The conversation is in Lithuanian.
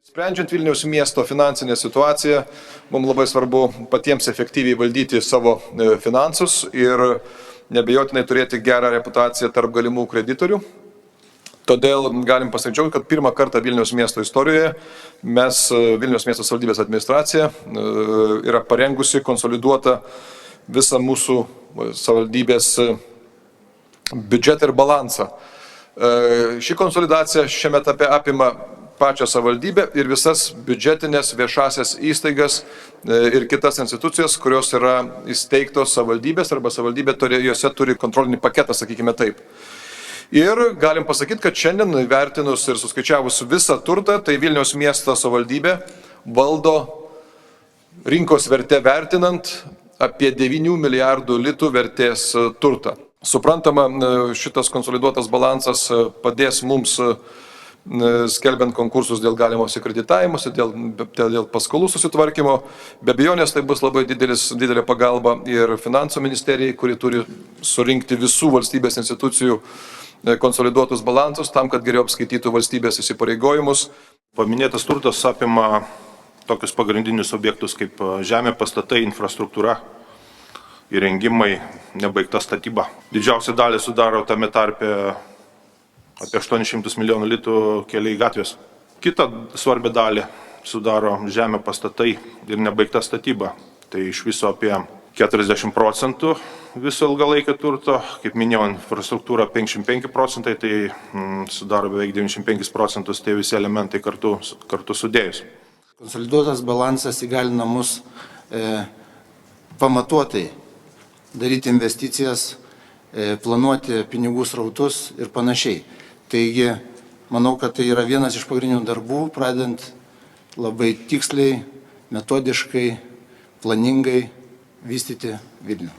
Sprendžiant Vilniaus miesto finansinę situaciją, mums labai svarbu patiems efektyviai valdyti savo finansus ir nebejotinai turėti gerą reputaciją tarp galimų kreditorių. Todėl galim pasidžiaugti, kad pirmą kartą Vilniaus miesto istorijoje mes, Vilniaus miesto savivaldybės administracija, yra parengusi konsoliduotą visą mūsų savivaldybės biudžetą ir balansą. Ši konsolidacija šiame etape apima pačią savivaldybę ir visas biudžetinės viešasias įstaigas ir kitas institucijas, kurios yra įsteigtos savivaldybės arba savivaldybė juose turi kontrolinį paketą, sakykime taip. Ir galim pasakyti, kad šiandien įvertinus ir suskaičiavus visą turtą, tai Vilniaus miesto savivaldybė valdo rinkos vertę vertinant apie 9 milijardų litų vertės turtą. Suprantama, šitas konsoliduotas balansas padės mums skelbiant konkursus dėl galimos akreditavimus, dėl paskolų susitvarkymo. Be abejonės tai bus labai didelė pagalba ir finansų ministerijai, kuri turi surinkti visų valstybės institucijų konsoliduotus balansus tam, kad geriau apskaitytų valstybės įsipareigojimus. Paminėtas turtas apima tokius pagrindinius objektus kaip žemė, pastatai, infrastruktūra, įrengimai, nebaigta statyba. Didžiausią dalį sudaro tame tarpe apie 800 milijonų litų keliai gatvės. Kitą svarbią dalį sudaro žemė, pastatai ir nebaigta statyba. Tai iš viso apie 40% viso ilgalaikio turto. Kaip minėjau, infrastruktūra 55%, tai sudaro beveik 95% tie visi elementai kartu sudėjus. Konsoliduotas balansas įgalina mus pamatuotai daryti investicijas, planuoti pinigų srautus ir panašiai. Taigi, manau, kad tai yra vienas iš pagrindinių darbų, pradedant labai tiksliai, metodiškai, planingai vystyti Vilnių.